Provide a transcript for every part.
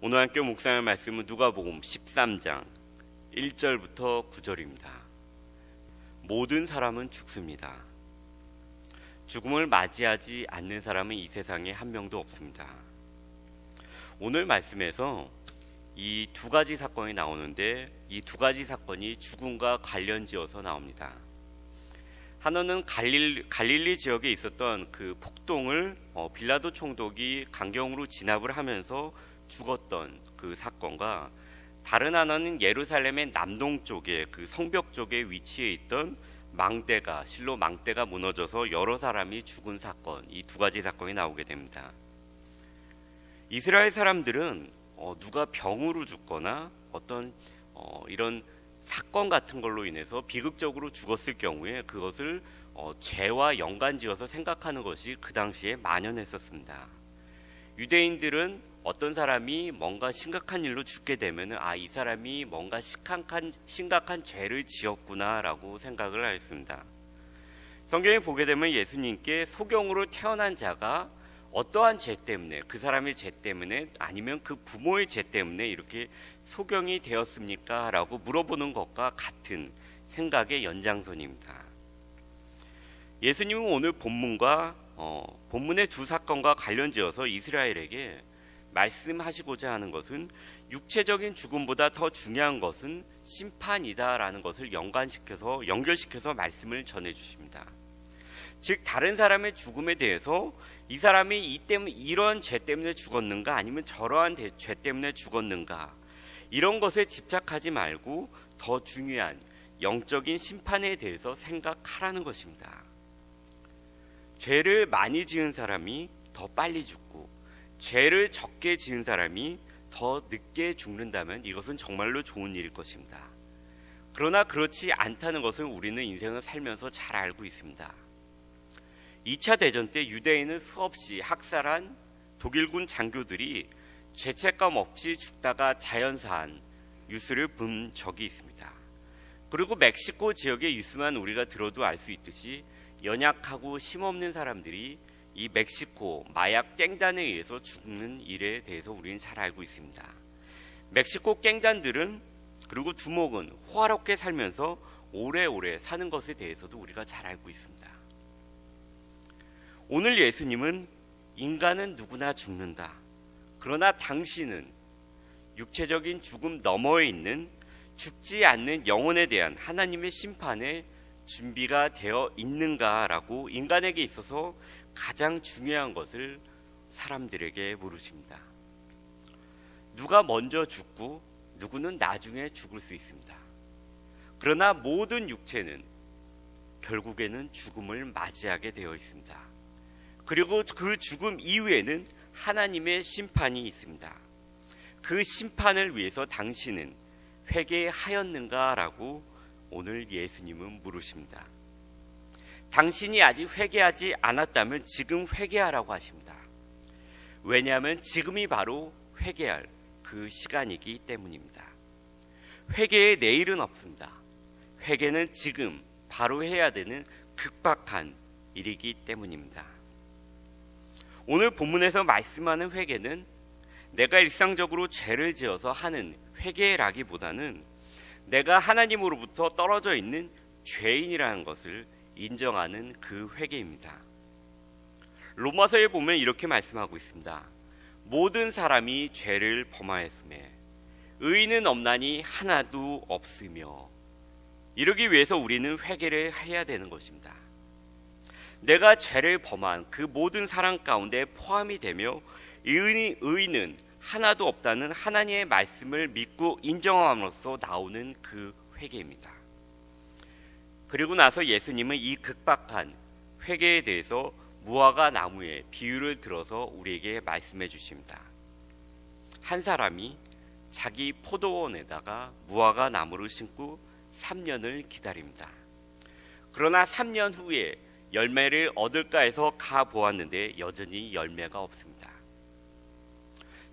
오늘 함께 묵상할 말씀은 누가복음 13장 1절부터 9절입니다. 모든 사람은 죽습니다. 죽음을 맞이하지 않는 사람은 이 세상에 한 명도 없습니다. 오늘 말씀에서 이 두 가지 사건이 나오는데 이 두 가지 사건이 죽음과 관련지어서 나옵니다. 하나는 갈릴리 지역에 있었던 그 폭동을 빌라도 총독이 강경으로 진압을 하면서 죽었던 그 사건과, 다른 하나는 예루살렘의 남동쪽에 그 성벽 쪽에 위치해 있던 실로 망대가 무너져서 여러 사람이 죽은 사건, 이 두 가지 사건이 나오게 됩니다. 이스라엘 사람들은 누가 병으로 죽거나 어떤 이런 사건 같은 걸로 인해서 비극적으로 죽었을 경우에 그것을 죄와 연관지어서 생각하는 것이 그 당시에 만연했었습니다. 유대인들은 어떤 사람이 뭔가 심각한 일로 죽게 되면 이 사람이 뭔가 심각한 죄를 지었구나라고 생각을 하였습니다. 성경에 보게 되면 예수님께 소경으로 태어난 자가 어떠한 죄 때문에, 그 사람의 죄 때문에 아니면 그 부모의 죄 때문에 이렇게 소경이 되었습니까? 라고 물어보는 것과 같은 생각의 연장선입니다. 예수님은 오늘 본문의 두 사건과 관련지어서 이스라엘에게 말씀하시고자 하는 것은 육체적인 죽음보다 더 중요한 것은 심판이다라는 것을 연결시켜서 말씀을 전해주십니다. 즉, 다른 사람의 죽음에 대해서 이 사람이 이런 죄 때문에 죽었는가 아니면 저러한 죄 때문에 죽었는가, 이런 것에 집착하지 말고 더 중요한 영적인 심판에 대해서 생각하라는 것입니다. 죄를 많이 지은 사람이 더 빨리 죽고 죄를 적게 지은 사람이 더 늦게 죽는다면 이것은 정말로 좋은 일일 것입니다. 그러나 그렇지 않다는 것을 우리는 인생을 살면서 잘 알고 있습니다. 2차 대전 때 유대인을 수없이 학살한 독일군 장교들이 죄책감 없이 죽다가 자연사한 뉴스를 본 적이 있습니다. 그리고 멕시코 지역의 뉴스만 우리가 들어도 알 수 있듯이 연약하고 힘없는 사람들이 이 멕시코 마약 갱단에 의해서 죽는 일에 대해서 우리는 잘 알고 있습니다. 멕시코 갱단들은, 그리고 두목은 호화롭게 살면서 오래오래 사는 것에 대해서도 우리가 잘 알고 있습니다. 오늘 예수님은 인간은 누구나 죽는다. 그러나 당신은 육체적인 죽음 너머에 있는 죽지 않는 영혼에 대한 하나님의 심판에 준비가 되어 있는가라고 인간에게 있어서 가장 중요한 것을 사람들에게 물으십니다. 누가 먼저 죽고 누구는 나중에 죽을 수 있습니다. 그러나 모든 육체는 결국에는 죽음을 맞이하게 되어 있습니다. 그리고 그 죽음 이후에는 하나님의 심판이 있습니다. 그 심판을 위해서 당신은 회개하였는가라고 오늘 예수님은 물으십니다. 당신이 아직 회개하지 않았다면 지금 회개하라고 하십니다. 왜냐하면 지금이 바로 회개할 그 시간이기 때문입니다. 회개의 내일은 없습니다. 회개는 지금 바로 해야 되는 급박한 일이기 때문입니다. 오늘 본문에서 말씀하는 회개는 내가 일상적으로 죄를 지어서 하는 회개라기보다는 내가 하나님으로부터 떨어져 있는 죄인이라는 것을 인정하는 그 회개입니다. 로마서에 보면 이렇게 말씀하고 있습니다. 모든 사람이 죄를 범하였으매 의인은 없나니 하나도 없으며. 이러기 위해서 우리는 회개를 해야 되는 것입니다. 내가 죄를 범한 그 모든 사람 가운데 포함이 되며 의인은 하나도 없다는 하나님의 말씀을 믿고 인정함으로써 나오는 그 회개입니다. 그리고 나서 예수님은 이 급박한 회개에 대해서 무화과 나무의 비유를 들어서 우리에게 말씀해 주십니다. 한 사람이 자기 포도원에다가 무화과 나무를 심고 3년을 기다립니다. 그러나 3년 후에 열매를 얻을까 해서 가보았는데 여전히 열매가 없습니다.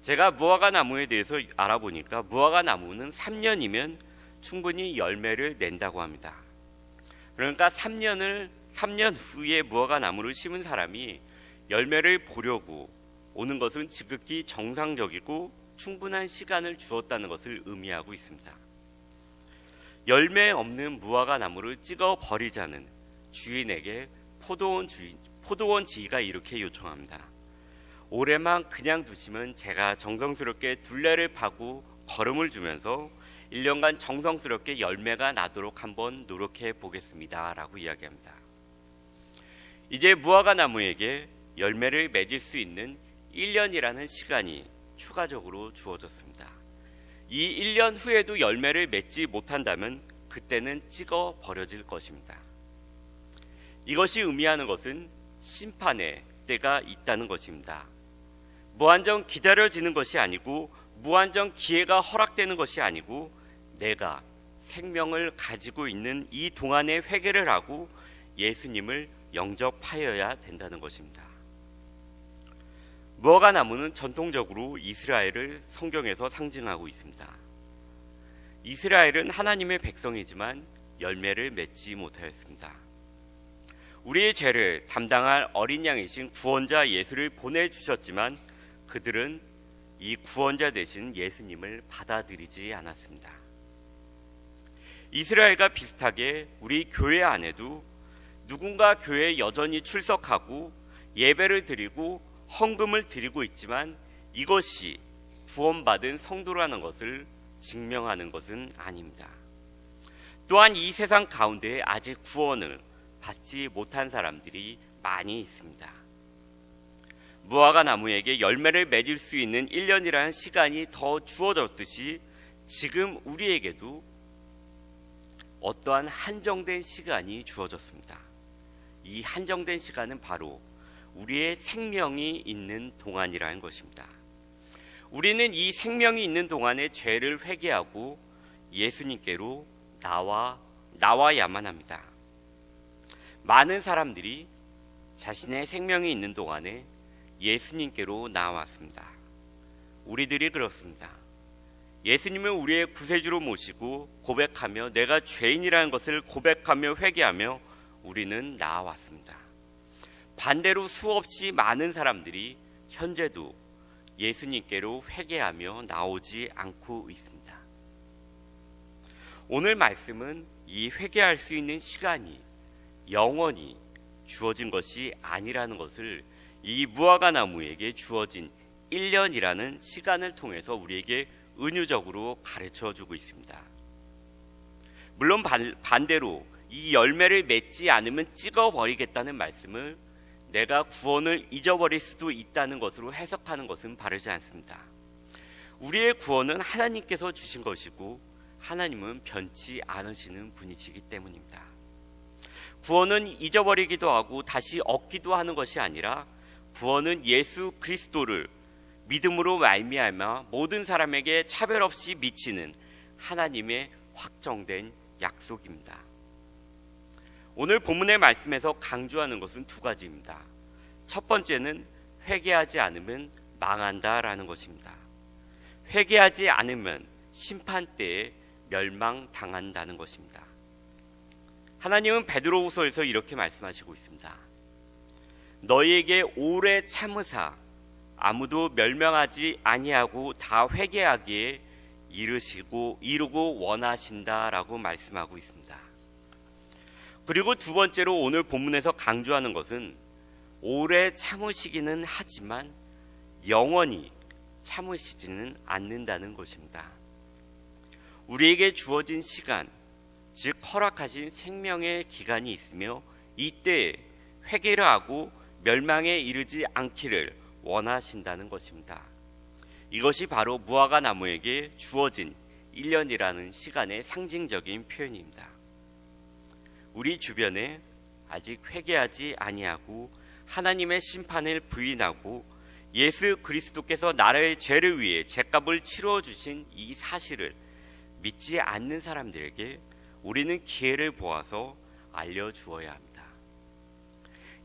제가 무화과 나무에 대해서 알아보니까 무화과 나무는 3년이면 충분히 열매를 낸다고 합니다. 그러니까 3년 후에 무화과 나무를 심은 사람이 열매를 보려고 오는 것은 지극히 정상적이고 충분한 시간을 주었다는 것을 의미하고 있습니다. 열매 없는 무화과 나무를 찍어 버리자는 주인에게 포도원 지기가 이렇게 요청합니다. 올해만 그냥 두시면 제가 정성스럽게 둘레를 파고 거름을 주면서 1년간 정성스럽게 열매가 나도록 한번 노력해 보겠습니다 라고 이야기합니다. 이제 무화과 나무에게 열매를 맺을 수 있는 1년이라는 시간이 추가적으로 주어졌습니다. 이 1년 후에도 열매를 맺지 못한다면 그때는 찍어 버려질 것입니다. 이것이 의미하는 것은 심판의 때가 있다는 것입니다. 무한정 기다려지는 것이 아니고 무한정 기회가 허락되는 것이 아니고 내가 생명을 가지고 있는 이 동안에 회개를 하고 예수님을 영접하여야 된다는 것입니다. 무화과 나무는 전통적으로 이스라엘을 성경에서 상징하고 있습니다. 이스라엘은 하나님의 백성이지만 열매를 맺지 못하였습니다. 우리의 죄를 담당할 어린 양이신 구원자 예수를 보내주셨지만 그들은 이 구원자 되신 예수님을 받아들이지 않았습니다. 이스라엘과 비슷하게 우리 교회 안에도 누군가 교회에 여전히 출석하고 예배를 드리고 헌금을 드리고 있지만 이것이 구원받은 성도라는 것을 증명하는 것은 아닙니다. 또한 이 세상 가운데 아직 구원을 받지 못한 사람들이 많이 있습니다. 무화과 나무에게 열매를 맺을 수 있는 1년이라는 시간이 더 주어졌듯이 지금 우리에게도 어떠한 한정된 시간이 주어졌습니다. 이 한정된 시간은 바로 우리의 생명이 있는 동안이라는 것입니다. 우리는 이 생명이 있는 동안에 죄를 회개하고 예수님께로 나와야만 합니다. 많은 사람들이 자신의 생명이 있는 동안에 예수님께로 나왔습니다. 우리들이 그렇습니다. 예수님을 우리의 구세주로 모시고 고백하며 내가 죄인이라는 것을 고백하며 회개하며 우리는 나아왔습니다. 반대로 수없이 많은 사람들이 현재도 예수님께로 회개하며 나오지 않고 있습니다. 오늘 말씀은 이 회개할 수 있는 시간이 영원히 주어진 것이 아니라는 것을 이 무화과 나무에게 주어진 1년이라는 시간을 통해서 우리에게 은유적으로 가르쳐주고 있습니다. 물론 반대로 이 열매를 맺지 않으면 찍어버리겠다는 말씀을 내가 구원을 잊어버릴 수도 있다는 것으로 해석하는 것은 바르지 않습니다. 우리의 구원은 하나님께서 주신 것이고 하나님은 변치 않으시는 분이시기 때문입니다. 구원은 잊어버리기도 하고 다시 얻기도 하는 것이 아니라 구원은 예수 그리스도를 믿음으로 말미암아 모든 사람에게 차별 없이 미치는 하나님의 확정된 약속입니다. 오늘 본문의 말씀에서 강조하는 것은 두 가지입니다. 첫 번째는 회개하지 않으면 망한다라는 것입니다. 회개하지 않으면 심판 때에 멸망당한다는 것입니다. 하나님은 베드로후서에서 이렇게 말씀하시고 있습니다. 너희에게 오래 참으사 아무도 멸망하지 아니하고 다 회개하기에 이루고 원하신다라고 말씀하고 있습니다. 그리고 두 번째로 오늘 본문에서 강조하는 것은 오래 참으시기는 하지만 영원히 참으시지는 않는다는 것입니다. 우리에게 주어진 시간, 즉 허락하신 생명의 기간이 있으며 이때에 회개를 하고 멸망에 이르지 않기를 원하신다는 것입니다. 이것이 바로 무화과 나무에게 주어진 1년이라는 시간의 상징적인 표현입니다. 우리 주변에 아직 회개하지 아니하고 하나님의 심판을 부인하고 예수 그리스도께서 나라의 죄를 위해 죗값을 치루어 주신 이 사실을 믿지 않는 사람들에게 우리는 기회를 보아서 알려주어야 합니다.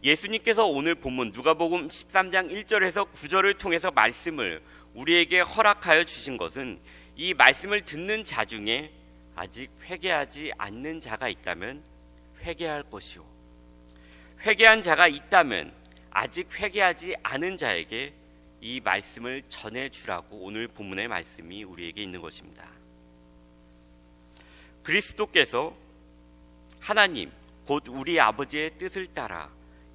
예수님께서 오늘 본문 누가복음 13장 1절에서 9절을 통해서 말씀을 우리에게 허락하여 주신 것은 이 말씀을 듣는 자 중에 아직 회개하지 않는 자가 있다면 회개할 것이요, 회개한 자가 있다면 아직 회개하지 않은 자에게 이 이 말씀을 전해주라고 오늘 본문의 말씀이 우리에게 있는 것입니다. 그리스도께서 하나님 곧 우리 아버지의 뜻을 따라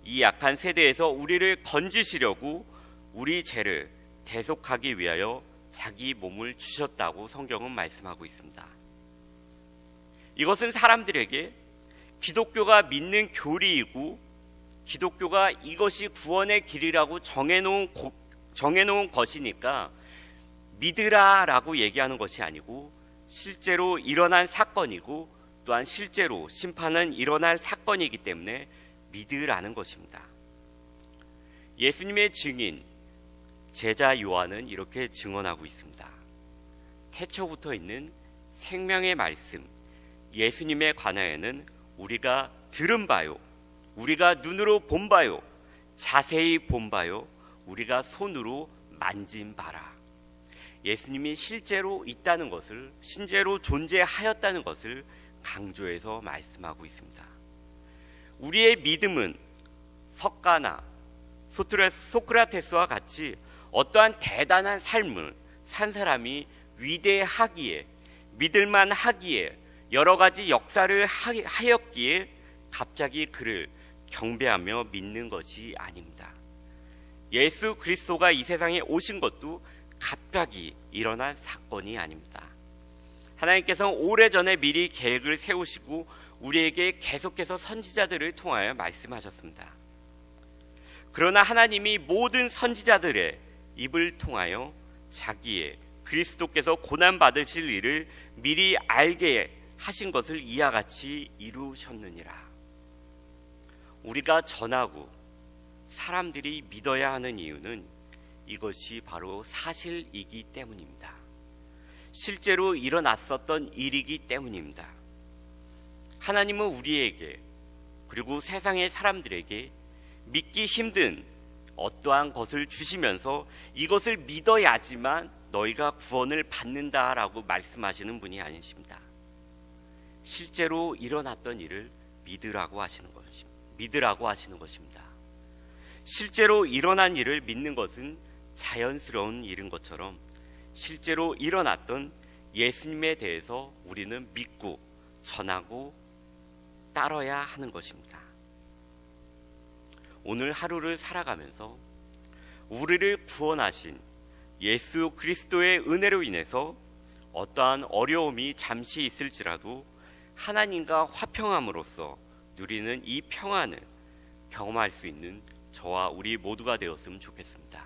이 약한 세대에서 우리를 건지시려고 우리 죄를 대속하기 위하여 자기 몸을 주셨다고 성경은 말씀하고 있습니다. 이것은 사람들에게 기독교가 믿는 교리이고 기독교가 이것이 구원의 길이라고 정해놓은 것이니까 믿으라라고 얘기하는 것이 아니고 실제로 일어난 사건이고 또한 실제로 심판은 일어날 사건이기 때문에 믿으라는 것입니다. 예수님의 증인 제자 요한은 이렇게 증언하고 있습니다. 태초부터 있는 생명의 말씀 예수님에 관하여는 우리가 들은 바요, 우리가 눈으로 본 바요, 자세히 본 바요, 우리가 손으로 만진 바라. 예수님이 실제로 있다는 것을, 실제로 존재하였다는 것을 강조해서 말씀하고 있습니다. 우리의 믿음은 석가나 소크라테스와 같이 어떠한 대단한 삶을 산 사람이 위대하기에, 믿을만 하기에, 여러 가지 역사를 하였기에 갑자기 그를 경배하며 믿는 것이 아닙니다. 예수 그리스도가 이 세상에 오신 것도 갑자기 일어난 사건이 아닙니다. 하나님께서는 오래전에 미리 계획을 세우시고 우리에게 계속해서 선지자들을 통하여 말씀하셨습니다. 그러나 하나님이 모든 선지자들의 입을 통하여 자기의 그리스도께서 고난받으실 일을 미리 알게 하신 것을 이와 같이 이루셨느니라. 우리가 전하고 사람들이 믿어야 하는 이유는 이것이 바로 사실이기 때문입니다. 실제로 일어났었던 일이기 때문입니다. 하나님은 우리에게 그리고 세상의 사람들에게 믿기 힘든 어떠한 것을 주시면서 이것을 믿어야지만 너희가 구원을 받는다라고 말씀하시는 분이 아니십니다. 실제로 일어났던 일을 믿으라고 하시는 것입니다. 실제로 일어난 일을 믿는 것은 자연스러운 일인 것처럼 실제로 일어났던 예수님에 대해서 우리는 믿고 전하고 따라야 하는 것입니다. 오늘 하루를 살아가면서 우리를 구원하신 예수 그리스도의 은혜로 인해서 어떠한 어려움이 잠시 있을지라도 하나님과 화평함으로써 누리는 이 평안을 경험할 수 있는 저와 우리 모두가 되었으면 좋겠습니다.